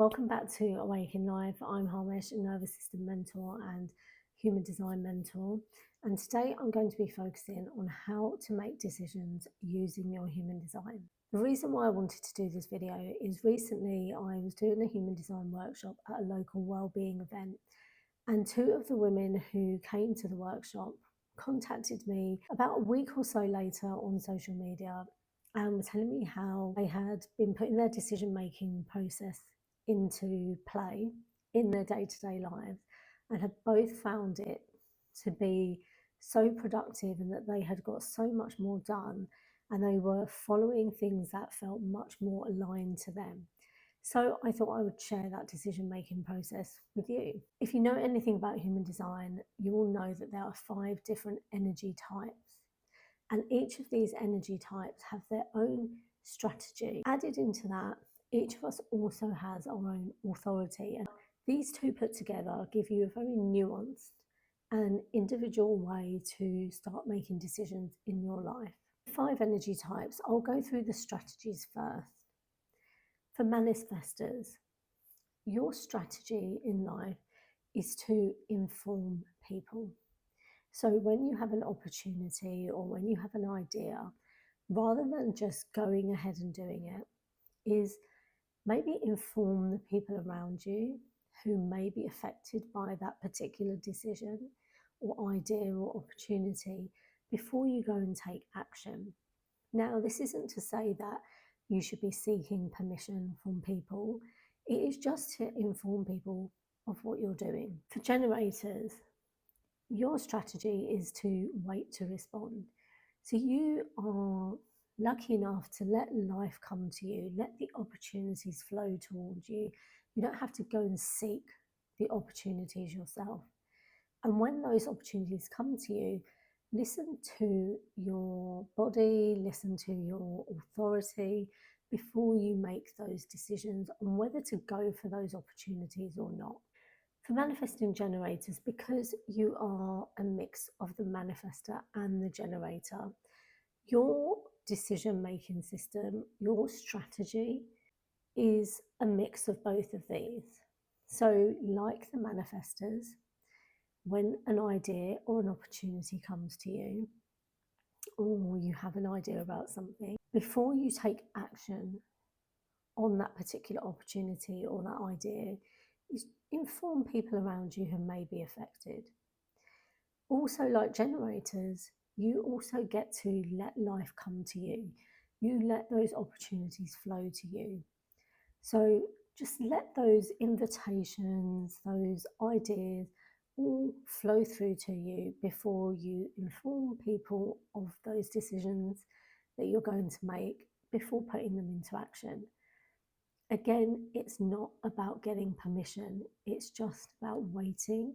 Welcome back to Awake in Life. I'm Harmesh, a nervous system mentor and human design mentor. And today I'm going to be focusing on how to make decisions using your human design. The reason why I wanted to do this video is recently I was doing a human design workshop at a local wellbeing event. And two of the women who came to the workshop contacted me about a week or so later on social media and were telling me how they had been putting their decision making process into play in their day-to-day lives and had both found it to be so productive and that they had got so much more done and they were following things that felt much more aligned to them. So I thought I would share that decision making process with you. If you know anything about human design, you will know that there are 5 different energy types. And each of these energy types have their own strategy. Added into that, each of us also has our own authority. And these two put together give you a very nuanced and individual way to start making decisions in your life. 5 energy types, I'll go through the strategies first. For manifestors, your strategy in life is to inform people. So when you have an opportunity or when you have an idea, rather than just going ahead and doing it, is maybe inform the people around you who may be affected by that particular decision or idea or opportunity before you go and take action. Now, this isn't to say that you should be seeking permission from people. It is just to inform people of what you're doing. For generators, your strategy is to wait to respond. So you are lucky enough to let life come to you, let the opportunities flow towards you. You don't have to go and seek the opportunities yourself. And when those opportunities come to you, listen to your body, listen to your authority before you make those decisions on whether to go for those opportunities or not. For manifesting generators, because you are a mix of the manifestor and the generator, your decision making system, your strategy is a mix of both of these. So, like the manifestors, when an idea or an opportunity comes to you, or you have an idea about something, before you take action on that particular opportunity or that idea, is inform people around you who may be affected. Also, like generators, you also get to let life come to you. You let those opportunities flow to you. So just let those invitations, those ideas all flow through to you before you inform people of those decisions that you're going to make before putting them into action. Again, it's not about getting permission, it's just about waiting,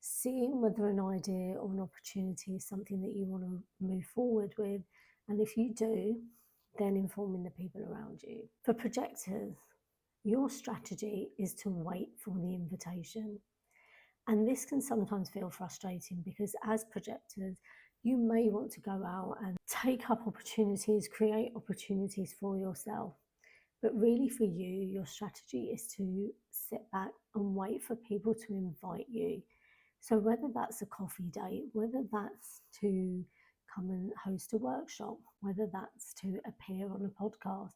seeing whether an idea or an opportunity is something that you want to move forward with. And if you do, then informing the people around you. For projectors, your strategy is to wait for the invitation. And this can sometimes feel frustrating because as projectors, you may want to go out and take up opportunities, create opportunities for yourself. But really for you, your strategy is to sit back and wait for people to invite you. So whether that's a coffee date, whether that's to come and host a workshop, whether that's to appear on a podcast,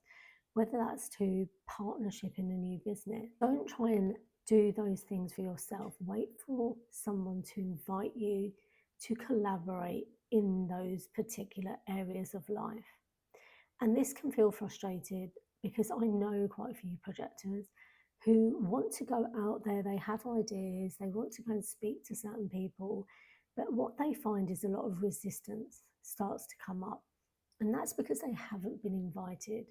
whether that's to partnership in a new business, don't try and do those things for yourself. Wait for someone to invite you to collaborate in those particular areas of life. And this can feel frustrated because I know quite a few projectors who want to go out there, they have ideas, they want to go and speak to certain people, but what they find is a lot of resistance starts to come up. And that's because they haven't been invited.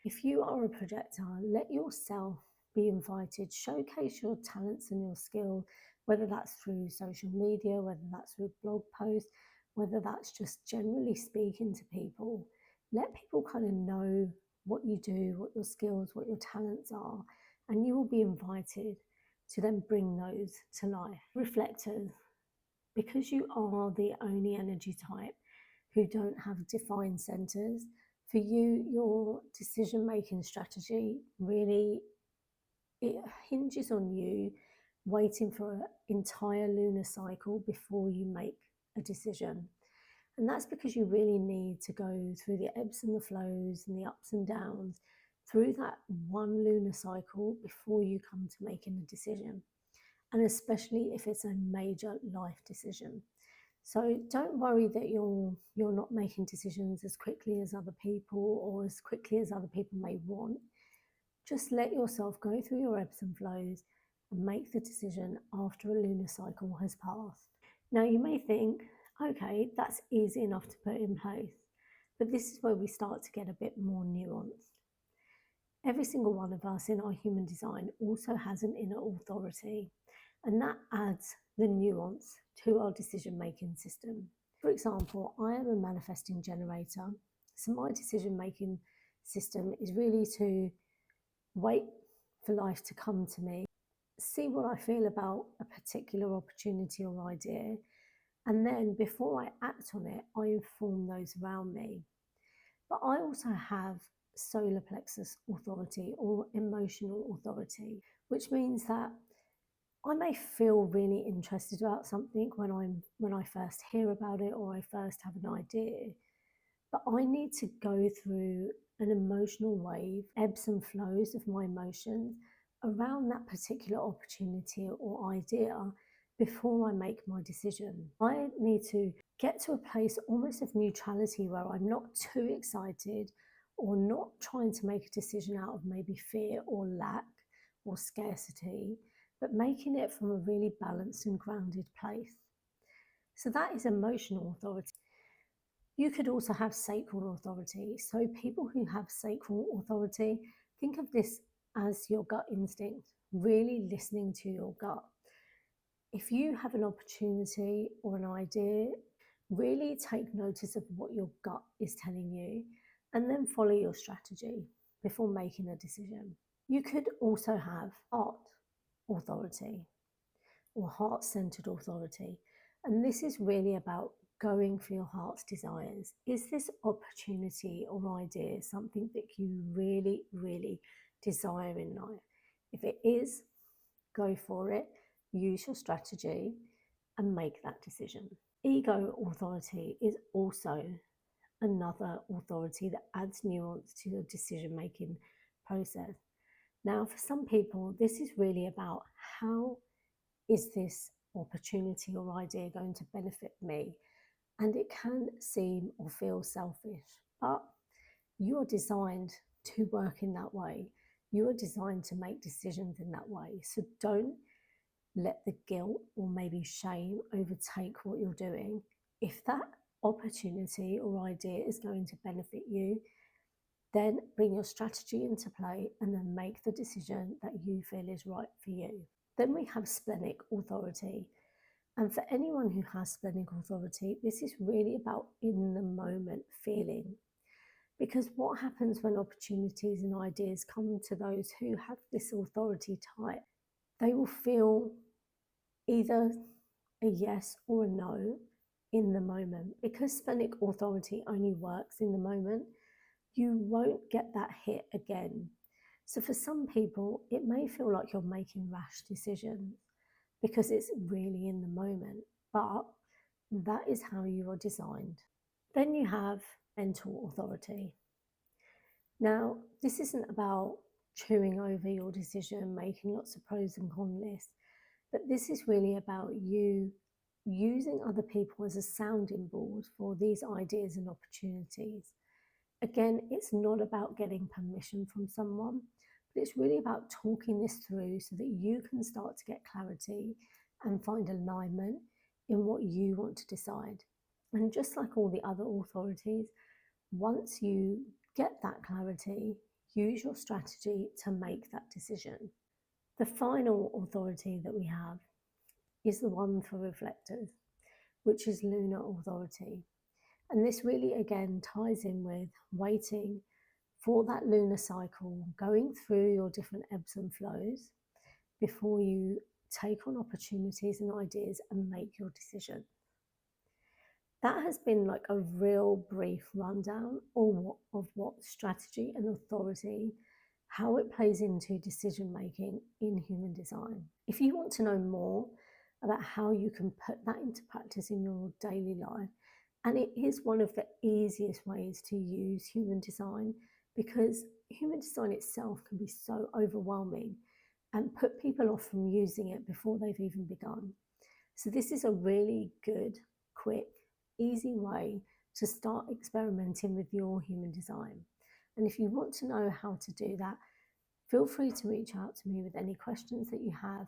If you are a projector, let yourself be invited, showcase your talents and your skills, whether that's through social media, whether that's through blog posts, whether that's just generally speaking to people. Let people kind of know what you do, what your skills, what your talents are, and you will be invited to then bring those to life. Reflectors, because you are the only energy type who don't have defined centers, for you, your decision-making strategy really it hinges on you waiting for an entire lunar cycle before you make a decision. And that's because you really need to go through the ebbs and the flows and the ups and downs through that one lunar cycle before you come to making a decision. And especially if it's a major life decision. So don't worry that you're not making decisions as quickly as other people or as quickly as other people may want. Just let yourself go through your ebbs and flows and make the decision after a lunar cycle has passed. Now you may think, okay, that's easy enough to put in place, but this is where we start to get a bit more nuanced. Every single one of us in our human design also has an inner authority, and that adds the nuance to our decision-making system. For example, I am a manifesting generator, so my decision-making system is really to wait for life to come to me, see what I feel about a particular opportunity or idea, and then before I act on it, I inform those around me. But I also have solar plexus authority or emotional authority, which means that I may feel really interested about something when I first hear about it or I first have an idea, but I need to go through an emotional wave, ebbs and flows of my emotions around that particular opportunity or idea before I make my decision. I need to get to a place almost of neutrality where I'm not too excited or not trying to make a decision out of maybe fear or lack or scarcity, but making it from a really balanced and grounded place. So that is emotional authority. You could also have sacral authority. So people who have sacral authority, think of this as your gut instinct, really listening to your gut. If you have an opportunity or an idea, really take notice of what your gut is telling you and then follow your strategy before making a decision. You could also have heart authority or heart-centered authority. And this is really about going for your heart's desires. Is this opportunity or idea something that you really, really desire in life? If it is, go for it, use your strategy and make that decision. Ego authority is also another authority that adds nuance to your decision-making process. Now, for some people, this is really about how is this opportunity or idea going to benefit me? And it can seem or feel selfish, but you are designed to work in that way. You are designed to make decisions in that way. So don't let the guilt or maybe shame overtake what you're doing. If that opportunity or idea is going to benefit you, then bring your strategy into play and then make the decision that you feel is right for you. Then we have splenic authority. And for anyone who has splenic authority, this is really about in the moment feeling. Because what happens when opportunities and ideas come to those who have this authority type, they will feel either a yes or a no in the moment. Because splenic authority only works in the moment, you won't get that hit again. So for some people, it may feel like you're making rash decisions because it's really in the moment, but that is how you are designed. Then you have mental authority. Now, this isn't about chewing over your decision, making lots of pros and cons lists, but this is really about you using other people as a sounding board for these ideas and opportunities. Again, it's not about getting permission from someone, but it's really about talking this through so that you can start to get clarity and find alignment in what you want to decide. And just like all the other authorities, once you get that clarity, use your strategy to make that decision. The final authority that we have is the one for reflectors, which is lunar authority. And this really, again, ties in with waiting for that lunar cycle, going through your different ebbs and flows before you take on opportunities and ideas and make your decision. That has been like a real brief rundown of what strategy and authority how it plays into decision making in human design. If you want to know more about how you can put that into practice in your daily life, and it is one of the easiest ways to use human design, because human design itself can be so overwhelming and put people off from using it before they've even begun. So, this is a really good, quick, easy way to start experimenting with your human design. And if you want to know how to do that, feel free to reach out to me with any questions that you have.